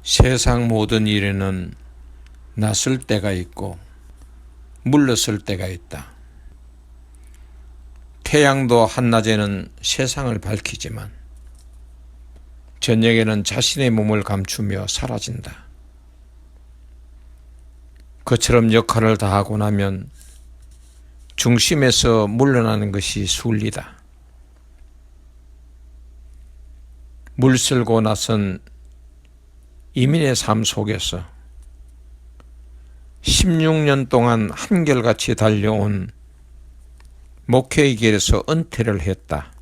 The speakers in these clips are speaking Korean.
세상 모든 일에는 낯설 때가 있고 물러설 때가 있다. 태양도 한낮에는 세상을 밝히지만 저녁에는 자신의 몸을 감추며 사라진다. 그처럼 역할을 다하고 나면 중심에서 물러나는 것이 순리다. 물설고 나선 이민의 삶 속에서 16년 동안 한결같이 달려온 목회의 길에서 은퇴를 했다.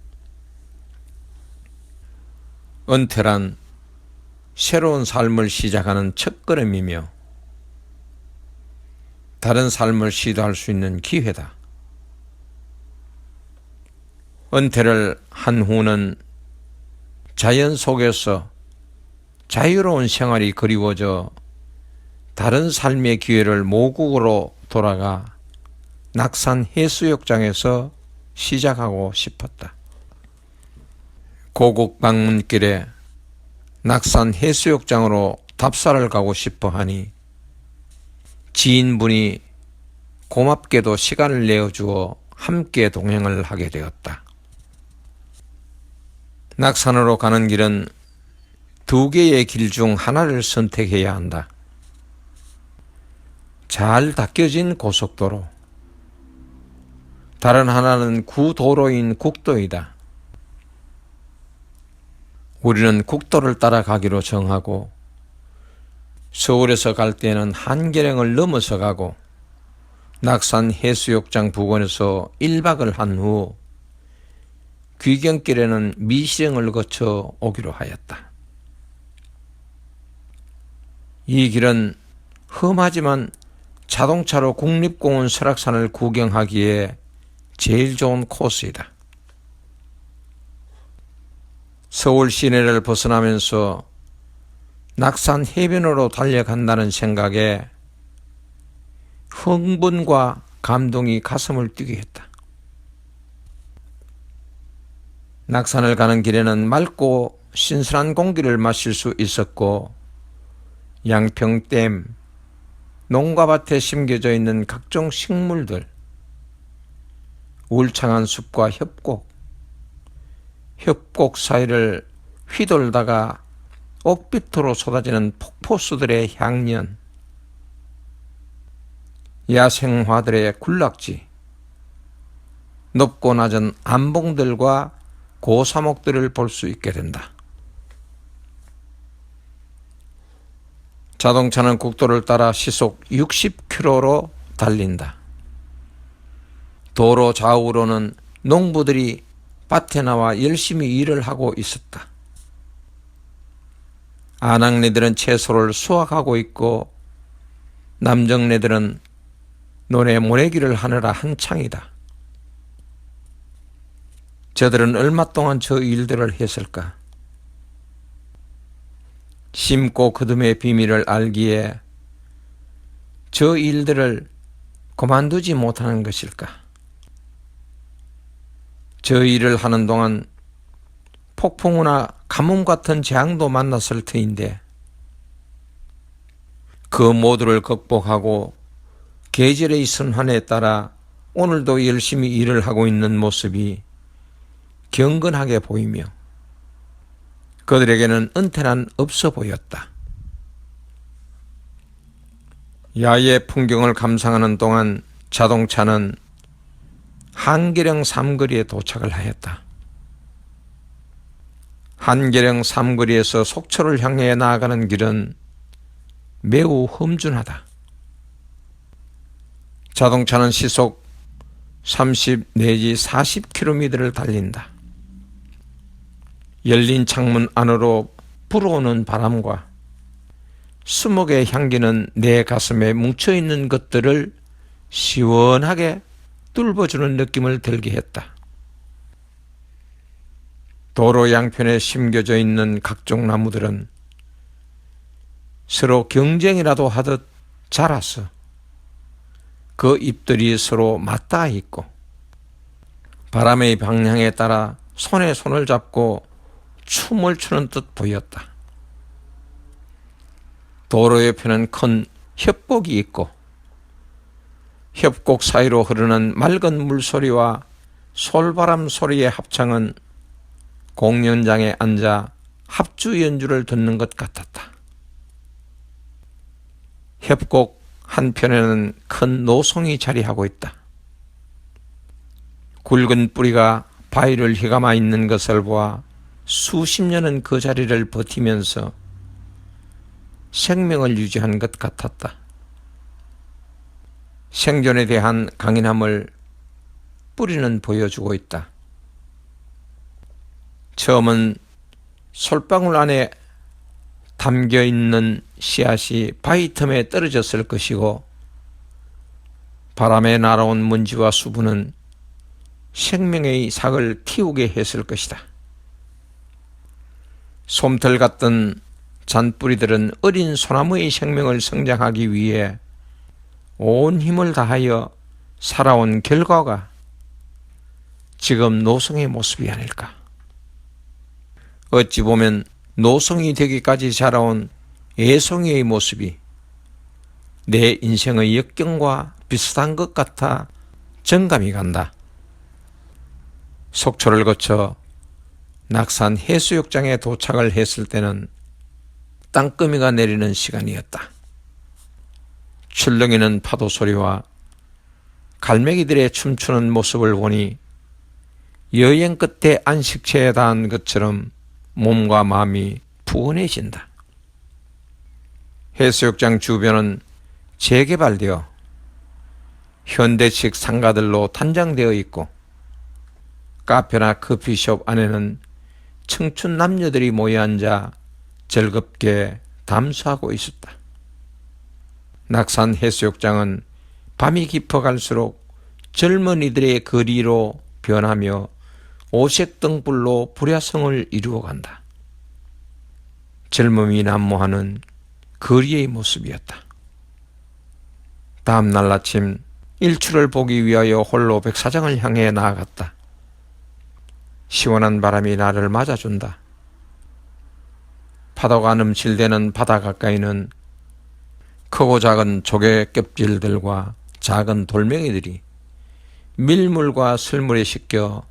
은퇴란 새로운 삶을 시작하는 첫걸음이며 다른 삶을 시도할 수 있는 기회다. 은퇴를 한 후는 자연 속에서 자유로운 생활이 그리워져 다른 삶의 기회를 모국으로 돌아가 낙산 해수욕장에서 시작하고 싶었다. 고국 방문길에 낙산 해수욕장으로 답사를 가고 싶어 하니 지인분이 고맙게도 시간을 내어주어 함께 동행을 하게 되었다. 낙산으로 가는 길은 두 개의 길 중 하나를 선택해야 한다. 잘 닦여진 고속도로, 다른 하나는 구도로인 국도이다. 우리는 국도를 따라가기로 정하고 서울에서 갈 때는 한계령을 넘어서 가고 낙산 해수욕장 부근에서 1박을 한 후 귀경길에는 미시령을 거쳐 오기로 하였다. 이 길은 험하지만 자동차로 국립공원 설악산을 구경하기에 제일 좋은 코스이다. 서울 시내를 벗어나면서 낙산 해변으로 달려간다는 생각에 흥분과 감동이 가슴을 뛰게 했다. 낙산을 가는 길에는 맑고 신선한 공기를 마실 수 있었고 양평댐, 농가밭에 심겨져 있는 각종 식물들, 울창한 숲과 협곡 사이를 휘돌다가 옥빛으로 쏟아지는 폭포수들의 향연, 야생화들의 군락지, 높고 낮은 암봉들과 고사목들을 볼 수 있게 된다. 자동차는 국도를 따라 시속 60km로 달린다. 도로 좌우로는 농부들이 밭에 나와 열심히 일을 하고 있었다. 아낙네들은 채소를 수확하고 있고 남정네들은 논에 모내기를 하느라 한창이다. 저들은 얼마 동안 저 일들을 했을까? 심고 거둠의 비밀을 알기에 저 일들을 그만두지 못하는 것일까? 저 일을 하는 동안 폭풍우나 가뭄 같은 재앙도 만났을 터인데 그 모두를 극복하고 계절의 선환에 따라 오늘도 열심히 일을 하고 있는 모습이 경건하게 보이며 그들에게는 은퇴는 없어 보였다. 야외 풍경을 감상하는 동안 자동차는 한계령 삼거리에 도착을 하였다. 한계령 삼거리에서 속초를 향해 나아가는 길은 매우 험준하다. 자동차는 시속 30 내지 40km를 달린다. 열린 창문 안으로 불어오는 바람과 수목의 향기는 내 가슴에 뭉쳐있는 것들을 시원하게 뚫어주는 느낌을 들게 했다. 도로 양편에 심겨져 있는 각종 나무들은 서로 경쟁이라도 하듯 자라서 그 잎들이 서로 맞닿아 있고 바람의 방향에 따라 손에 손을 잡고 춤을 추는 듯 보였다. 도로 옆에는 큰 협곡이 있고 협곡 사이로 흐르는 맑은 물소리와 솔바람 소리의 합창은 공연장에 앉아 합주 연주를 듣는 것 같았다. 협곡 한편에는 큰 노송이 자리하고 있다. 굵은 뿌리가 바위를 휘감아 있는 것을 보아 수십 년은 그 자리를 버티면서 생명을 유지한 것 같았다. 생존에 대한 강인함을 뿌리는 보여주고 있다. 처음은 솔방울 안에 담겨있는 씨앗이 바위 틈에 떨어졌을 것이고 바람에 날아온 먼지와 수분은 생명의 삭을 틔우게 했을 것이다. 솜털 같던 잔뿌리들은 어린 소나무의 생명을 성장하기 위해 온 힘을 다하여 살아온 결과가 지금 노송의 모습이 아닐까. 어찌 보면 노송이 되기까지 자라온 애송이의 모습이 내 인생의 역경과 비슷한 것 같아 정감이 간다. 속초를 거쳐 낙산 해수욕장에 도착을 했을 때는 땅거미가 내리는 시간이었다. 출렁이는 파도 소리와 갈매기들의 춤추는 모습을 보니 여행 끝에 안식처에 닿은 것처럼 몸과 마음이 푸근해진다. 해수욕장 주변은 재개발되어 현대식 상가들로 단장되어 있고 카페나 커피숍 안에는 청춘 남녀들이 모여 앉아 즐겁게 담수하고 있었다. 낙산 해수욕장은 밤이 깊어갈수록 젊은이들의 거리로 변하며 오색 등불로 불야성을 이루어간다. 젊음이 난무하는 거리의 모습이었다. 다음 날 아침 일출을 보기 위하여 홀로 백사장을 향해 나아갔다. 시원한 바람이 나를 맞아준다. 파도가 넘실대는 바다 가까이는 크고 작은 조개 껍질들과 작은 돌멩이들이 밀물과 슬물에 씻겨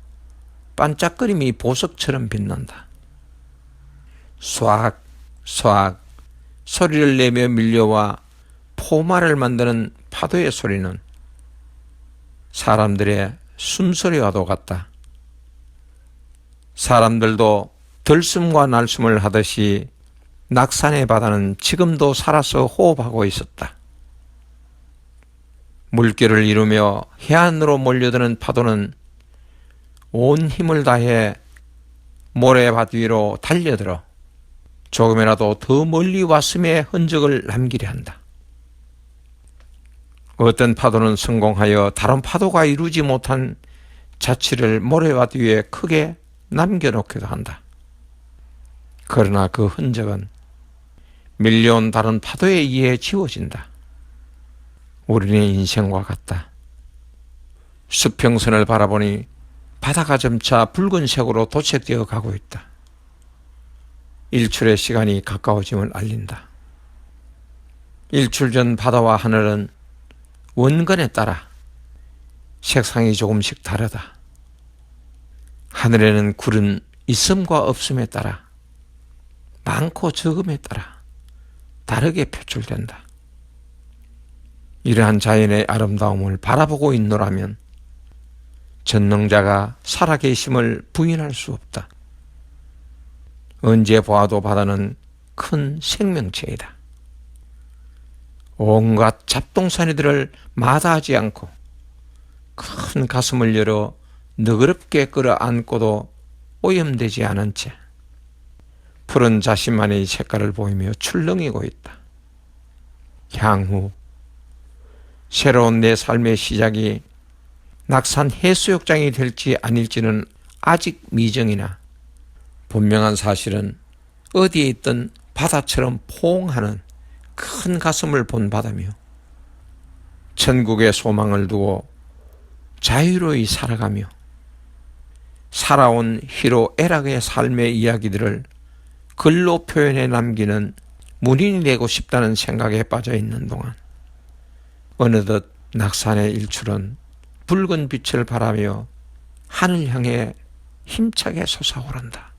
반짝거림이 보석처럼 빛난다. 쏴악 쏴악 소리를 내며 밀려와 포마를 만드는 파도의 소리는 사람들의 숨소리와도 같다. 사람들도 들숨과 날숨을 하듯이 낙산의 바다는 지금도 살아서 호흡하고 있었다. 물결을 이루며 해안으로 몰려드는 파도는 온 힘을 다해 모래밭 위로 달려들어 조금이라도 더 멀리 왔음의 흔적을 남기려 한다. 어떤 파도는 성공하여 다른 파도가 이루지 못한 자취를 모래밭 위에 크게 남겨놓기도 한다. 그러나 그 흔적은 밀려온 다른 파도에 의해 지워진다. 우리의 인생과 같다. 수평선을 바라보니 바다가 점차 붉은색으로 도색되어 가고 있다. 일출의 시간이 가까워짐을 알린다. 일출 전 바다와 하늘은 원근에 따라 색상이 조금씩 다르다. 하늘에는 구름 있음과 없음에 따라 많고 적음에 따라 다르게 표출된다. 이러한 자연의 아름다움을 바라보고 있노라면 전능자가 살아계심을 부인할 수 없다. 언제 보아도 바다는 큰 생명체이다. 온갖 잡동사니들을 마다하지 않고 큰 가슴을 열어 너그럽게 끌어안고도 오염되지 않은 채 푸른 자신만의 색깔을 보이며 출렁이고 있다. 향후 새로운 내 삶의 시작이 낙산 해수욕장이 될지 아닐지는 아직 미정이나 분명한 사실은 어디에 있든 바다처럼 포옹하는 큰 가슴을 본 바다며 천국의 소망을 두고 자유로이 살아가며 살아온 희로애락의 삶의 이야기들을 글로 표현해 남기는 문인이 되고 싶다는 생각에 빠져 있는 동안 어느덧 낙산의 일출은 붉은 빛을 발하며 하늘 향해 힘차게 솟아오른다.